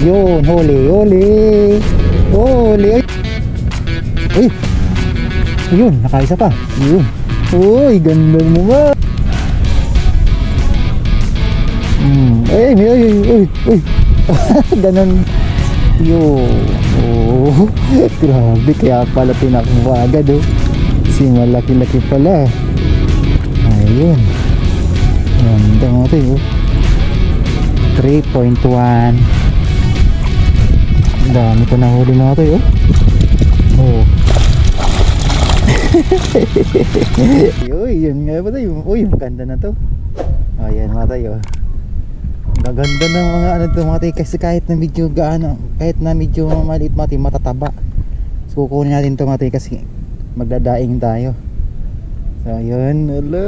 Yun, huli, huli. Huli. Uy. Yun, nakaisa pa. Yun. Uy, ganda mo ba? Ay, uy. Ganon. Yun. Oh, grabe, kaya pala tinakbo agad oh. Kasi malaki-laki pala. Ayun. Ganda mo ito oh. 3.1. Ang dami ko nahuli na ito oh. Oh. Uy, yun nga ba tayo? Uy, maganda na to. Ayan mga tayo. Maganda ng mga ano to mga tayo. Kasi kahit na medyo gaano, kahit na medyo maliit mga tayo, matataba. So kukunin natin to mga tayo kasi magdadaing tayo. So yun. Ala.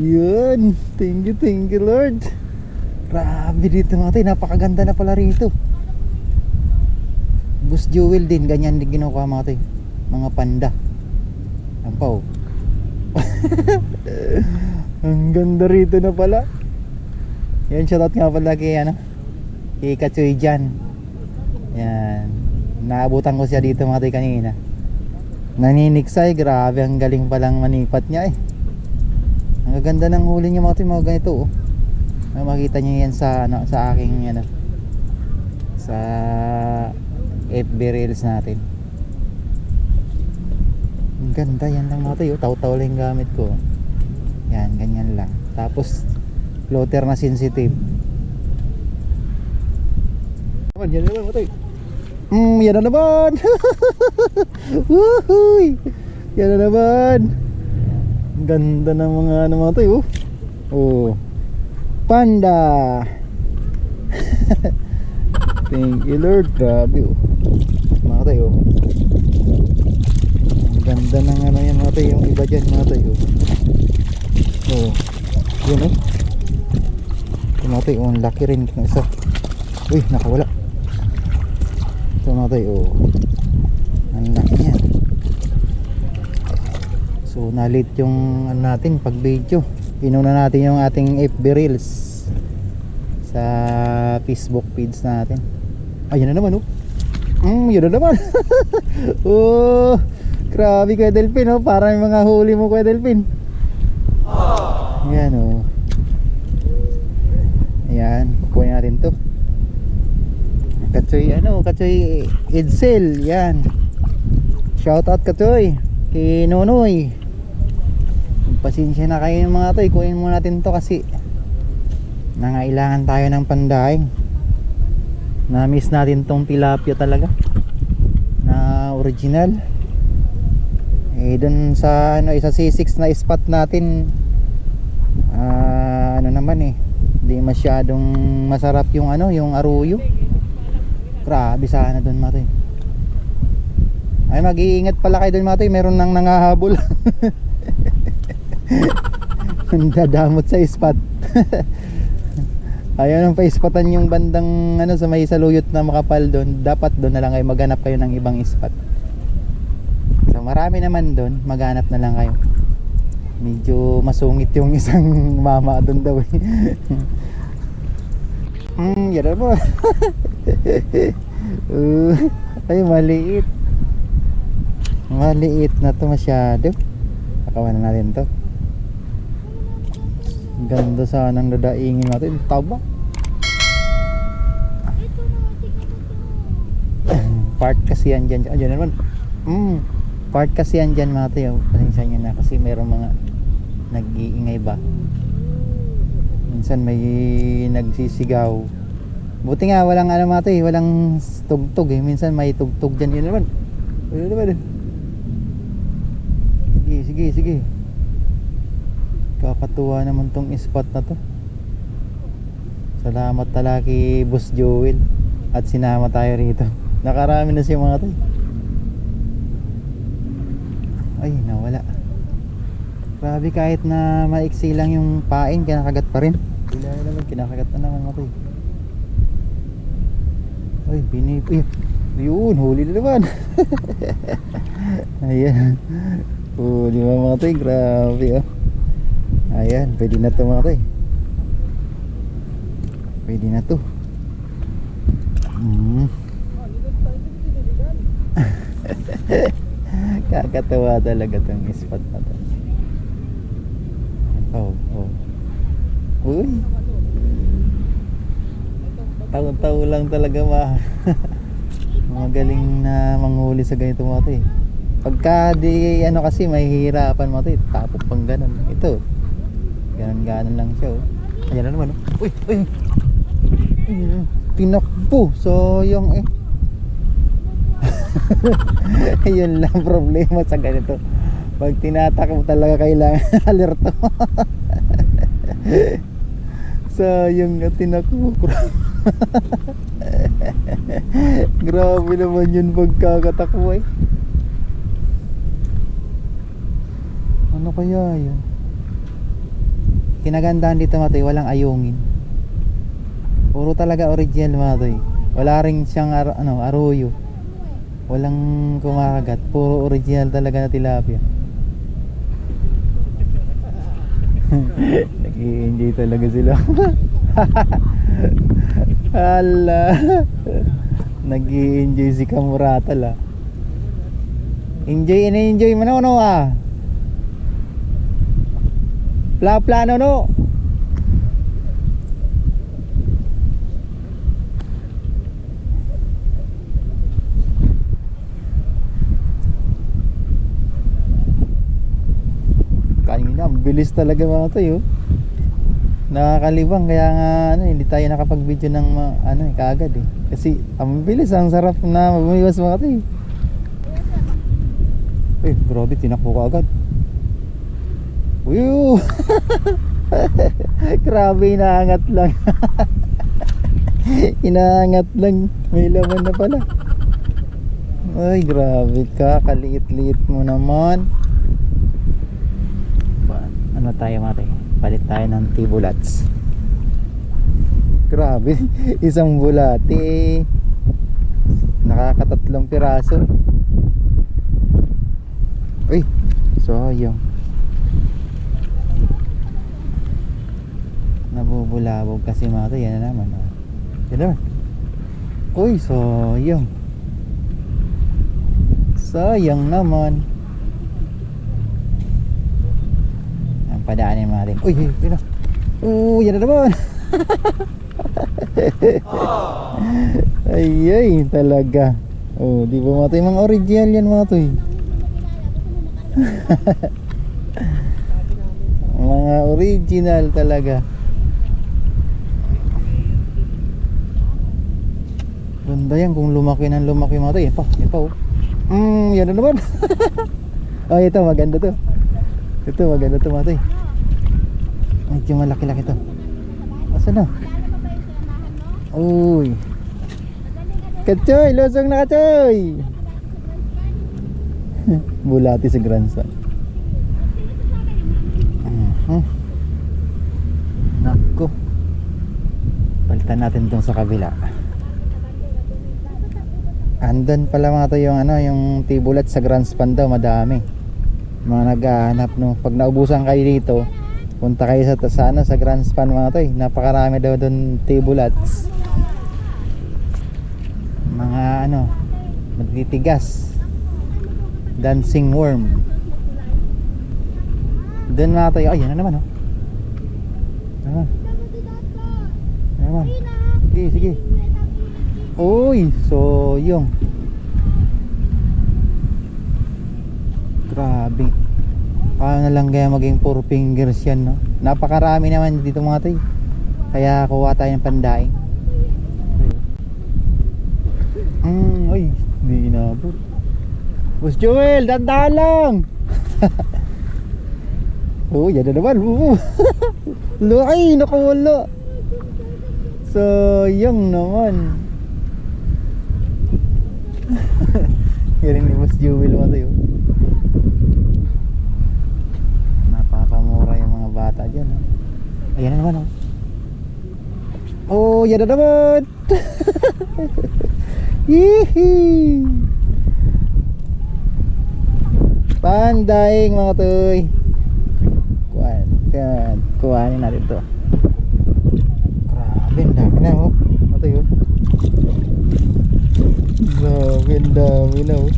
Yun. Thank you Lord. Grabe dito mga tayo. Napakaganda na pala rito. Boss Jewel din. Ganyan din ginawa mga tayo. Mga panda. Ampaw. Ang ganda rito na pala. Yan, shoutout nga pala kay ano, kay Kachoy dyan. Yan, naabutan ko siya dito mga tayo kanina. Naniniksay, grabe, ang galing palang manipat niya eh. Ang ganda ng huli niya mga tayo, mga ganito oh. Makikita niyo yan sa ano, sa aking ano, sa FB Reels natin. Ang ganda yan lang mga tayo, taw-taw lang yung gamit ko. Yan, ganyan lang. Tapos floater na sensitive. Yan na naman mga tayo. Yan na naman. Woohooy. Yan na naman. Ang ganda ng mga ano mga tayo. Oh, panda. Thank you Lord. Grabe oh. Mga tayo. Ganda ng ano yan mga tayo, yung iba dyan mga tayo. Oh, yun oh. Ito mga tayo, ang laki rin ng isa. Uy, nakawala. Ito mga tayo, oh. Ang laki yan. So nalit yung ano natin pag video. Inuna natin yung ating FB Reels sa Facebook page natin. Ayun na naman oh. Yun na naman. Oh, grabe Kuya Delphin oh, parang mga huli mo Kuya Delphin. Ayan oh. Ayan, kukunin natin to. Kachoy ano, Kachoy Edsel. Yan. Shout out Kachoy kay Nonoy. Pasensya na kayo mga toy, kunin muna natin to kasi nangailangan tayo ng pandaing. Na-miss natin tong tilapia talaga na original. Eh dun sa ano, isa C6 na spot natin, ano naman eh, hindi masyadong masarap yung ano, yung aruyo. Grabe sana dun mga toy. Ay, mag-iingat pala kayo dun mga toy, meron nang nangahabol. Dadamot sa spot. Ayaw nang pa-spotan yung bandang ano, sa may saluyot na makapal doon. Dapat doon na lang kayo maghanap kayo ng ibang spot. So marami naman doon, maghanap na lang kayo. Medyo masungit yung isang mama doon daw eh. Yan na po. Ay, maliit. Maliit na to masyado. Pakawan na natin to. Ganda sanang dadaingin natin. Taba. Part kasi yan dyan. Ayan naman. Part kasi yan dyan mga tayo. Pasensya nyo na kasi mayroong mga nag-iingay ba. Minsan may nagsisigaw. Buti nga walang ano mga tayo, walang tugtog eh. Minsan may tugtog dyan. Yun naman. Yun naman. Sige. Kakatuwa naman tong spot na to. Salamat talaga kay Boss Joel at sinama tayo rito. Nakarami na siya mga tayo. Ay, nawala. Grabe, kahit na maiksi lang yung pain, kinakagat pa rin. Bila naman, kinakagat na naman mga tayo. Ay, binipip. Yun, huli na naman. Ayan. Huli mga tayo, grabe oh. Ayan, pwede na to mga tayo. Pwede na to. Kakatawa talaga tong spot na to. Oh, oh. Uy. Taon-taon lang talaga magaling na manghuli sa ganito mga to eh. Pagka di ano kasi may hirapan mo to eh. Tapos pang ganun. Ito. Ganon-ganon lang siya oh. Ayan na naman oh. Uy, uy. Tinakbo. Sayang eh. Yun lang problema sa ganito. Pag tinatakbo talaga kailangan alerto. Sayang na tinakbo. Grabe naman yun pagkakatakbo eh. Ano kaya yun? Kinagandahan dito mga toy, walang ayungin. Puro talaga original mga toy. Wala rin siyang arroyo. Walang kumakagat. Puro original talaga na tilapia. Nag-i-enjoy talaga sila. Hala. Nag-i-enjoy si Kamurata la. Enjoy mo na no ah. Plano no. Kanina, bilis talaga mga tayo. Nakakalibang kaya nga hindi tayo nakapag-video ng kaagad eh. Kasi ang bilis, ang sarap na bumiwas mga tayo. Eh, grabe, tinakbo ka agad. Uy! Grabe, inaangat lang. Inaangat lang. May laman na pala. Ay, grabe ka. Kaliit-liit mo naman. Ano tayo mate? Palit tayo ng tibulats. Grabe. Isang bulati. Nakakatatlong piraso. Uy! Sayang. Nabubulabog kasi mga to. Yan na naman oh. Yan naman. Uy, sayang. Sayang naman. Ang padaanin natin. Uy, yun na. Yan na naman. Ay, talaga. Oh, di ba mga to? Yung mga original yan mga to eh. Mga original talaga. Ganda yan kung lumaki ng lumaki mga to. Yan pa oh. Yan na naman. Oh, ito maganda to. Ito maganda to mga to. Medyo malaki-laki to. Asan na? Uy. Kachoy, losong na kachoy. Bulati sa grandstand. Nako. Palitan natin tong sa kabila. Andun pala mga to yung yung tibulat sa grandstand daw, madami. Mga naghahanap no. Pag naubusan kayo dito, punta kayo sa grandstand mga to. Napakarami daw doon tibulats. Mga magtitigas. Dancing worm. Doon mga to. Ay, yan na naman oh. Naman. Sige. Uy, so yung grabe. Paano na lang kaya maging 4 fingers yan no? Napakarami naman dito mga to. Kaya kuha tayo ng pandaing. Ay, hindi inabot. Boss Joel, dandahan lang. Oh, yan na naman. Ay, nakawala. Sayang naman. Hearing ni Boss Joel mo tayo. Napakamura yung mga bata dyan oh. Ayan na naman oh. Oh, yan na naman. Hihi. Pandaing mga toy. Kuhanin natin to. Grabe, dami na oh. Mga toy oh. Grabe, dami na oh.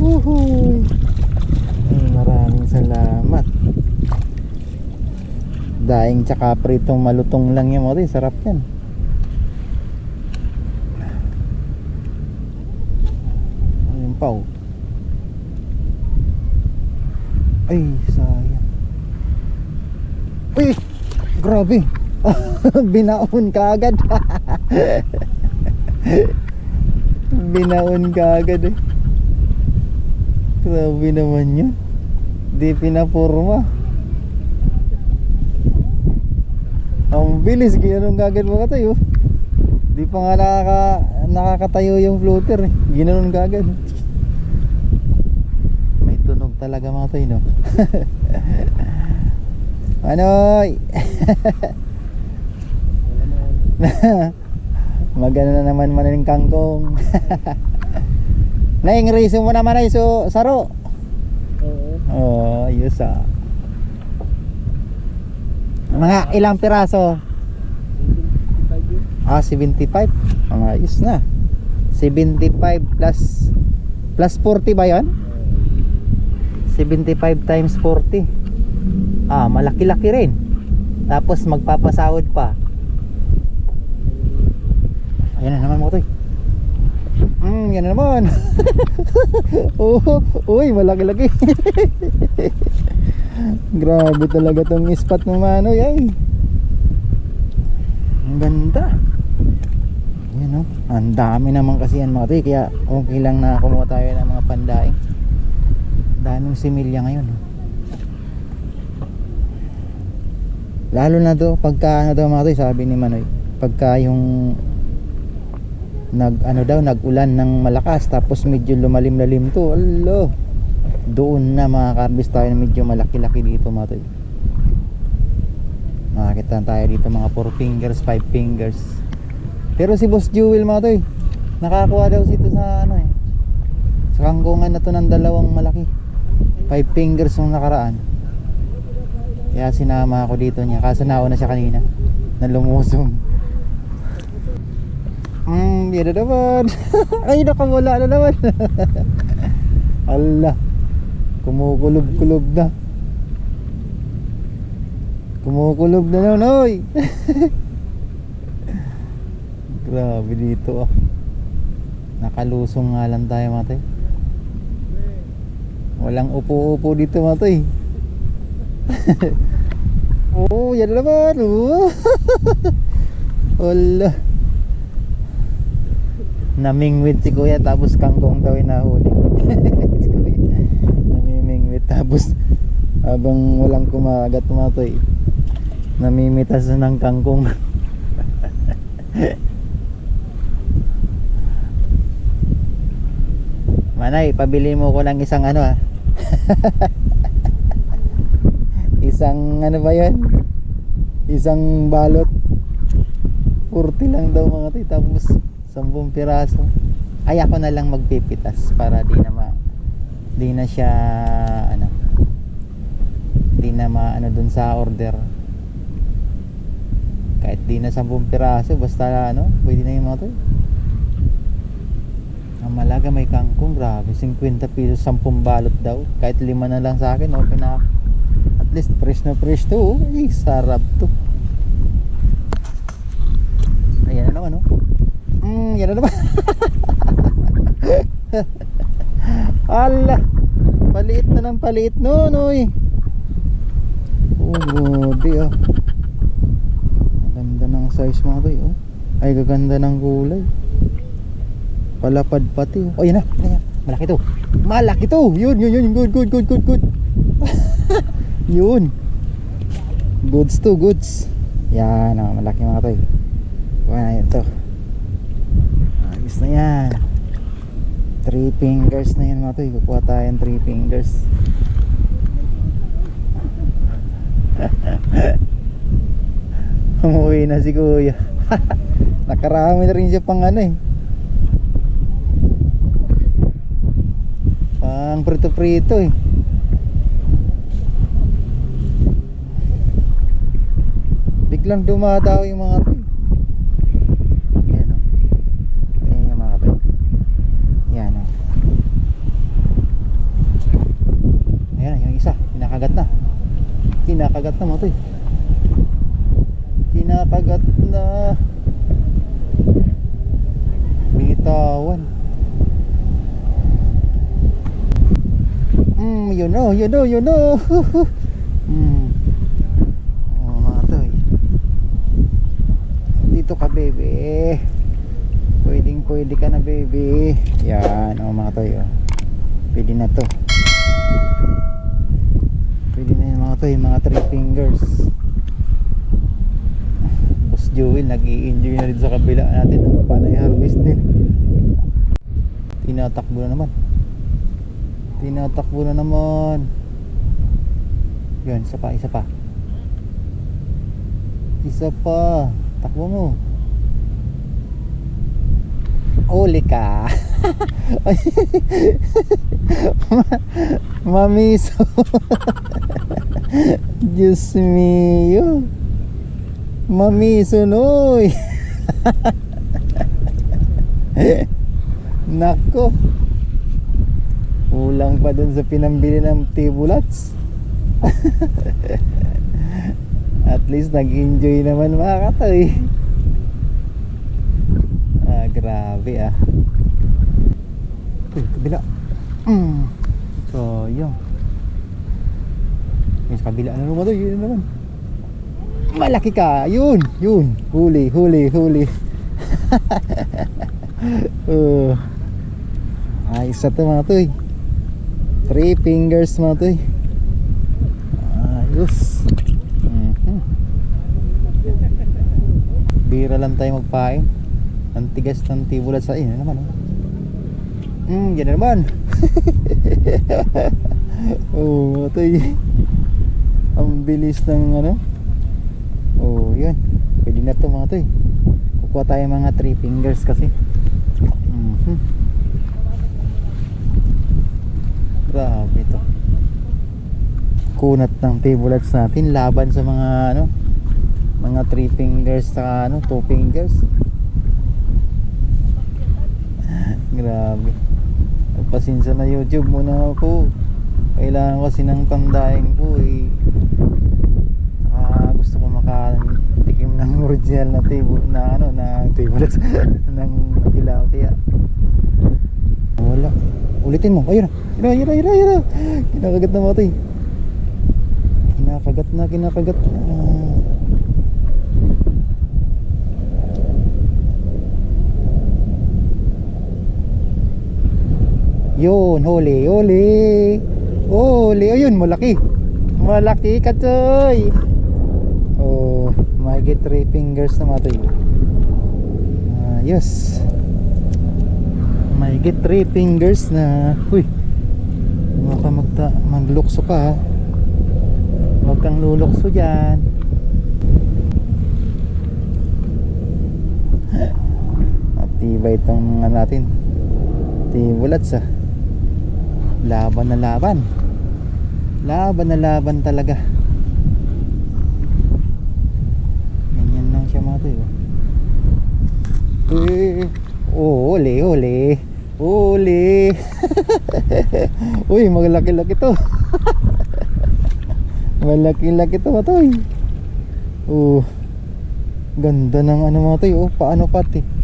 Uhuy. Maraming salamat. Daing tsaka pritong malutong lang yan mga toy. Sarap yan. Ayun pa oh. Ay sayang. Uy, grabe. Binaon ka agad. Binaon ka agad eh. Grabe naman yun. Di pinapurma. Ang bilis, ginanong kagad mga tayo. Di pa nga nakakatayo yung floater eh. Ginanon kagad. May tunog talaga mga tayo, no? Manoy! Magana na naman manaling kangkong. Naing riso mo naman ay saro. Oo. Oh, ayos ah. Mga ilang piraso? 75 yun. 75. Ayos na. 75 plus 40 ba yun? 75 times 40. Malaki-laki rin. Tapos magpapasahod pa. Ayan na naman mo toy. Yan na naman. Uy, malaki-laki. Grabe talaga tong spot ng Manoy ay. Ang ganda. Yan oh. Ang dami naman kasi yan mga toy. Kaya okay lang na kumuha tayo ng mga pandaing. Daming similya ngayon oh. Lalo na to pagka ano daw mga toy, sabi ni Manoy, pagka yung nag-ulan ng malakas tapos medyo lumalim-lalim to, alo, doon na makaka-harvest tayo ng medyo malaki-laki dito mga toy. Makakita tayo dito mga 4 fingers, 5 fingers. Pero si Boss Jewel mga toy, nakakuha daw dito sa sa kangkungan na to ng dalawang malaki, 5 fingers yung nakaraan. Kaya sinama ako dito niya, kaso nauna siya kanina na lumusong. Yan na naman. Ay, nakamula na naman. Allah, kumukulob-kulob na. Kumukulob na naman, oy. Grabe dito ah. Nakalusong nga lang tayo mga toy. Walang upo-upo dito mga toy. Oh, yan na naman. Allah, namingwit si kuya tapos kangkong daw nahuli. Namimingwit tapos habang walang kumagat mga toy, namimitas na ng kangkong. Manay, pabili mo ko ng isang isang ba yun, isang balot 40 lang daw mga toy, tapos 10 piraso. Ay ako na lang magpipitas para di na siya di na dun sa order. Kahit di na 10 piraso basta pwede na yung mga toy. Ang Malaga may kangkong, grabe, 50 pesos 10 balot daw. Kahit 5 na lang sa akin, okay na. At least fresh na fresh to. Ay, sarap to. Ayan na naman yan na naman. Ala, paliit na ng paliit noy. Oh, grabe ganda ng size mga toy. Ay, gaganda ng kulay. Palapad pati. Oh, yan na. Malaki to. Malaki to. Yun. Good. Yun. Goods. Yan, malaki mga toy. Kuha na yun to. Ayos na yan. 3 fingers na yan mga toy. Kukuha tayo ng 3 fingers. Umuwi na si kuya. Nakarami na rin siya pang pang prito biglang dumadaw yung mga toy. Yan yan yung mga toy. Yan kinakagat na mo to eh. Kinakagat na. Binitawan. Yun o. Oh, mga toy. Dito ka, baby. Pwede ka na, baby. Yan, mga toy. Pwede na to. Pwede na yung mga toy, mga 3 fingers. Boss Joel, nag-i-enjoy na rin sa kabila natin. Panay harvest din. Tinatakbo na naman. Yun, isa pa. Takbo mo. Uli ka. Mamiso. Diyos mio. Mamiso noy. Nako. Kulang pa dun sa pinambili ng tibulats. At least nag-enjoy naman mga katoy. Grabe Uy, kabila. Sayang. Yung sa kabila na naman to, yun naman. Malaki ka. Yun. Huli. Ayos na to mga toy. 3 fingers mga toy. Ayos. Bira lang tayo magpain. Ang tigas ng tibulat sa inyo naman. Yan na naman. Mga toy. Ang bilis ng ano. Yan. Pwede na to mga toy. Kukuha tayo mga 3 fingers kasi. Grabe to. Kunat ng tibulats natin laban sa mga mga 3 fingers sa 2 fingers. Grabe. Pasensya na YouTube muna ako. Kailangan kasi ng pandaing ko eh. Gusto ko makatikim ng original na tibulats ng tilapia. Wala. Ulitin mo. Ayun na. Kinakagat na mga toy. Kinakagat na. Yun, huli. Ayun, malaki ka toy. May get 3 fingers na mga toy. Yes. May get 3 fingers na. Uy, maglukso ka. Huwag kang lulukso dyan. Matibay itong natin tibulats Laban na laban talaga. Ganyan lang siya mga toy. Huli. Uy, malaki-laki to. Malaki-laki to mga toy. Ganda ng mga toy. Paano pati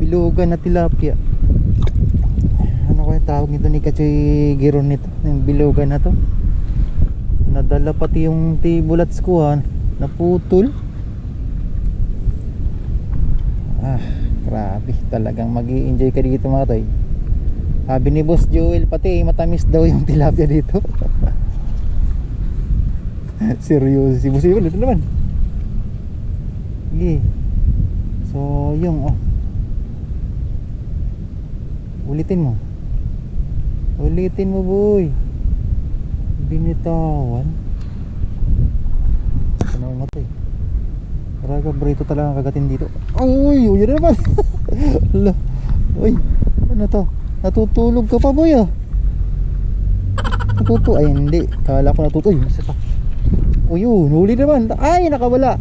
bilugan na tilapia. Ano kaya tawag nito ni Kachoy Giron nito? Yung bilugan na to. Nadala pati yung tibulats ko naputol. Grabe, talagang mag-i-enjoy ka dito mga toy. Sabi ni Boss Joel pati matamis daw yung tilapia dito. Seryoso si Boss Joel ito naman. So yung ulitin mo boy. Binitawan. Ano mo to Raga brito talaga kagatin dito. Uy, yun naman. Uy, ano to? Natutulog ka pa boy Ay hindi, kala ko natutulog. Uy, isa pa. Yun, huli naman. Ay, nakawala.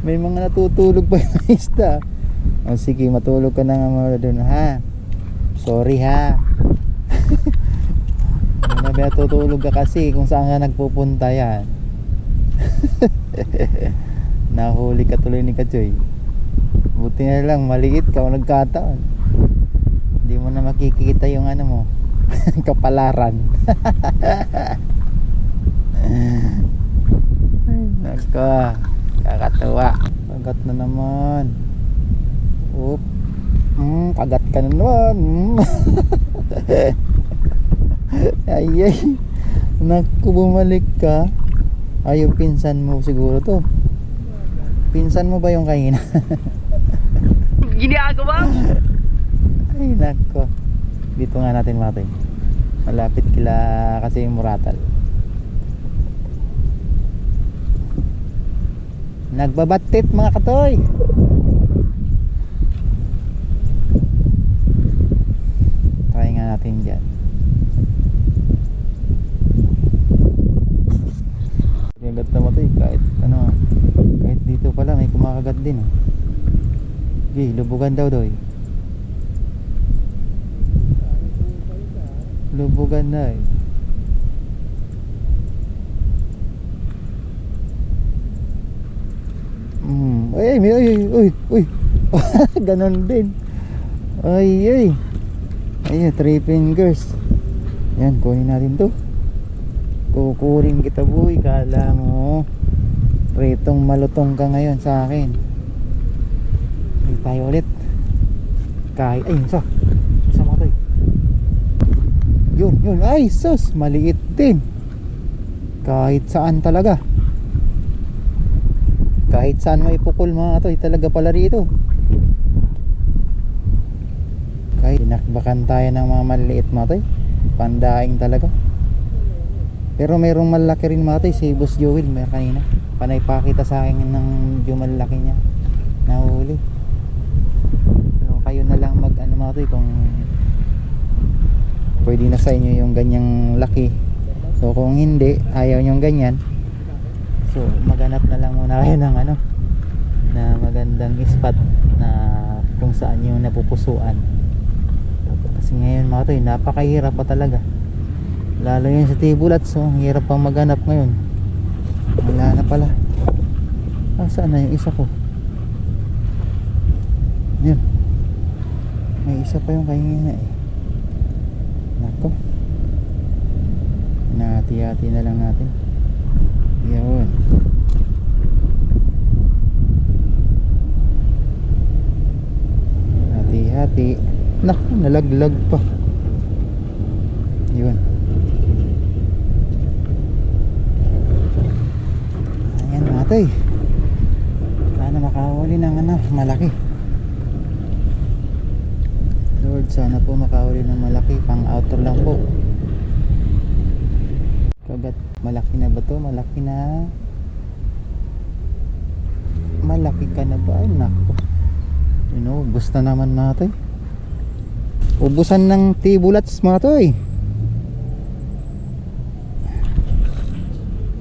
May mga natutulog pa yung isda. Sige, matulog ka na nga doon ha. Sorry ha. Sabi natutulog ka kasi kung saan ka nagpupunta yan. Nahuli ka tuloy ni Kachoy. Buti na lang maliit ka o nagkataon. Hindi mo na makikita yung ano mo. Kapalaran. Nako, kakatuwa. Kagat na naman. Oop. Kagat ka na naman. Ay ay. Naku, bumalik ka. Ay, yung pinsan mo siguro to. Pinsan mo ba yung kanina? Ginagawa mo? Ay nako. Dito nga natin matay. Malapit kila kasi yung Muratal. Nagbabatit mga katoy. Try nga natin dyan. Kagat na matay kahit ano. Kahit dito pala may kumakagat din. Okay, lubugan daw doy. Lubugan na eh. Ay, uy. Ganon din. Ay. Ay, 3 fingers. Yan, kunin natin to. Kukurin kita boy. Kala mo pritong malutong ka ngayon sa akin. Ay, tayo ulit. Kahit, ay, isa mo to. Yun, ay sus, maliit din. Kahit saan talaga. Kahit saan mo ipukul mga toy, talaga pala rito. Kahit tinakbakan tayo ng mga maliliit mga toy, pandaing talaga. Pero mayroong malaki rin mga toy, si Boss Joel, may kanina. Panay pakita sa akin ng medyo malaki niya. Nahuli. So, kayo na lang mag ano mga toy, kung pwede na sa inyo yung ganyang laki. So kung hindi, ayaw nyo ganyan, so maghanap na lang muna kayo ng ano, na magandang spot na kung saan yung napupusuan. Kasi ngayon mga toy, napakahirap pa talaga. Lalo yun sa Tibulat, so hirap pang maghanap ngayon. Wala na pala. Saan na yung isa ko? Yun, may isa pa yung kanina eh. Nako, nahati-hati na lang natin. Yun. Hati-hati. Naku, nalaglag pa. Yun. Ayan natin. Sana makahuli ng ano, malaki. Lord, sana po makahuli ng malaki. Pang outro lang po. Kagat, malaki na ba to? Malaki na. Malaki ka na ba? Ay nako. You know, gusto naman natin. Ubusan ng Tibulats mga to eh.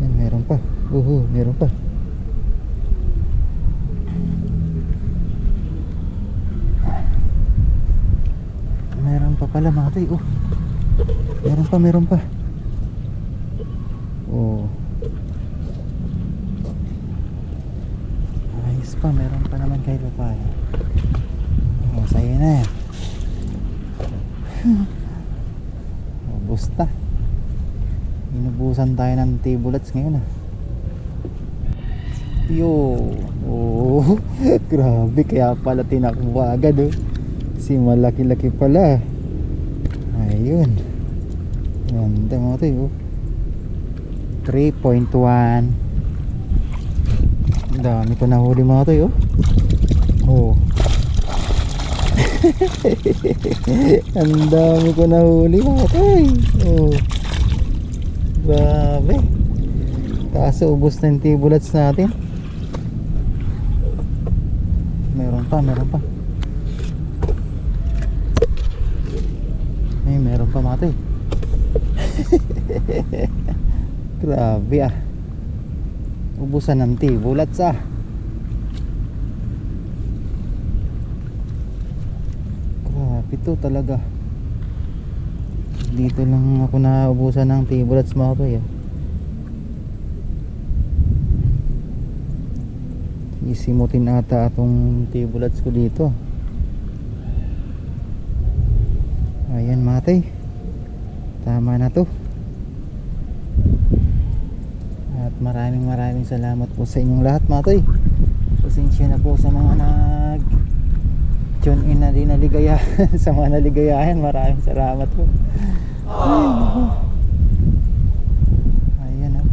Yan, meron pa. Meron pa. Meron pa pala mga toy. Meron pa. Ayos pa, meron pa naman kay Lupay. Sa'yo na yan. Busta. Inubusan tayo ng Tibulats ngayon grabe, kaya pala tinakbo agad si malaki-laki pala. Ayun, ganda mo ito 3.1. Dami ko nahuli mga ito ang dami ko nahuli mga ito grabe. Kaso ubos na yung Tibulats natin. Meron pa. Ay, meron pa mga toy. Grabe ubusan ng Tibulats grabe to talaga. dito lang ako naubusan ng tibulots mga toy. Isimutin ata atong tibulots ko dito. Ayan mga toy, tama na to. At maraming salamat po sa inyong lahat mga toy. Pasensya na po sa mga nag tune in na din naligayahan. Sa mga naligayahan, maraming salamat po. Ay, naku. Ayan oh.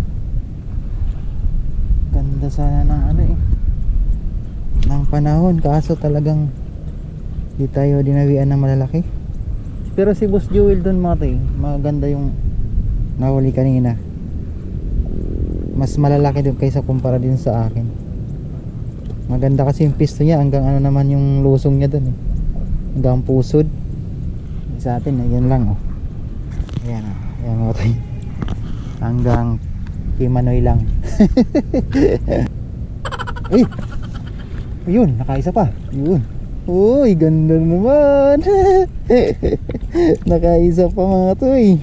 Ganda sana ng ano ng panahon, kaso talagang di tayo dinawian ng malalaki. Pero si Boss Jewel doon mga toy, maganda yung nahuli kanina. Mas malalaki doon kaysa kumpara din sa akin. Maganda kasi yung pisto niya, hanggang ano naman yung lusong niya doon hanggang pusod. Sa atin ayan lang oh. Ayan oh, ayan mga toy. Hanggang Kimanoy lang. Ay! Ayun, nakaisa pa. Ayun. Uy, ganda naman. Nakaisa pa mga toy.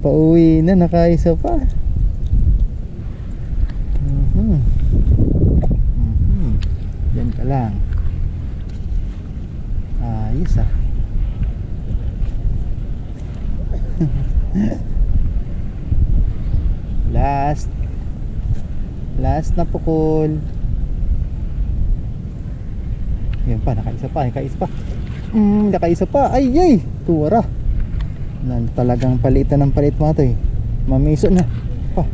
Pauwi na, nakaisa pa. Diyan ka lang. Ayos ah. Last na pukol. Yan pa, nakaisa pa. Nakaisa pa. Ay, tuwara. Talagang palitan ng palit mga toy. Mamiso na pa.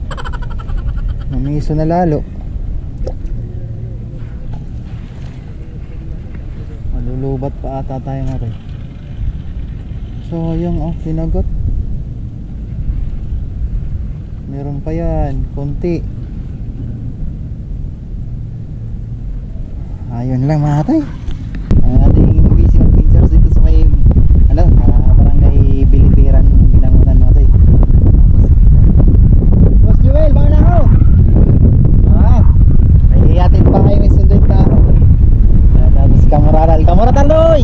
Mamiso na lalo. Malulubat pa ata tayo mga toy. Sayang oh, sinagot. Meron pa yan, konti. Ayun lang mga toy. Ang ating fishing adventures dito sa may barangay Bilipiran, Binangonan mga toy. Boss Joel, baka na ako. May iyatin pa kayo, may sundin pa ako. Tapos Kamoratal loy.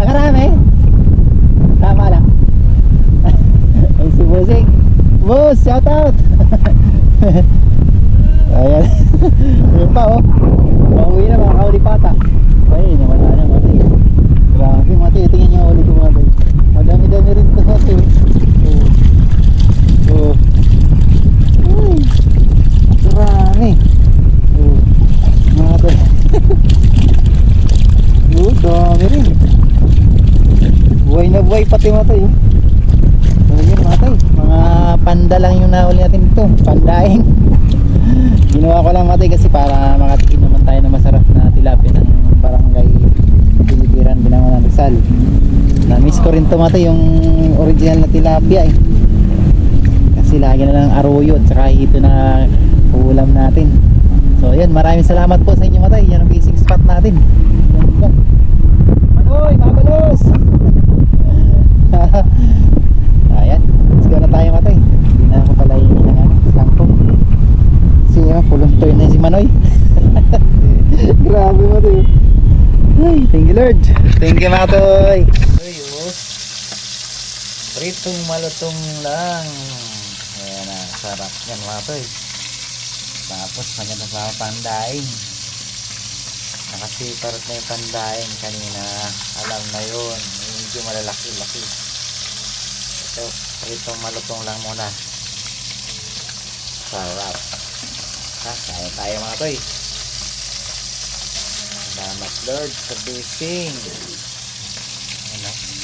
Ang karami. Tama lang. Ay si Bossing. Boss, shout out. Ayan. Ayan pa oh. Pauwi na mga kaulipata. Ay, nawala na mati. Grabe mati, tingnan niyo ulit ko mati. Madami-dami rin ito mati. Oh. Ay. Marami. Oh. Mati. Oh, dami rin. Buhay na buhay pati mati. Ayan mati. Mga panda lang yung nahuli natin dito. Pandaing. Ginawa ko lang mati kasi para makatikim naman tayo na masarap na tilapia ng barangay Bilipiran, Binangonan, Rizal. Na-miss ko rin to mati, yung original na tilapia kasi lagi na lang aruyo at saka ito na ulam natin. So ayan, maraming salamat po sa inyo mati. Yan ang fishing spot natin. Manoy, mabalos. Ayan, let's go na tayo mati. Hindi na ako pala yung sangkong. Puluntoy na si Manoy. Grabe mo to. Ay, thank you Lord. Thank you mga toy. Pritong malutong lang. Ayan na, sarap yan mga toy. Tapos maganda sa mga pandaing. Nakasiparot na yung pandaing kanina. Alam na yun, medyo malalaki-laki. Ito, pritong malutong lang muna. Sarap. Kaya tayo mga toy. Salamat Lord sa blessing. Ayan o.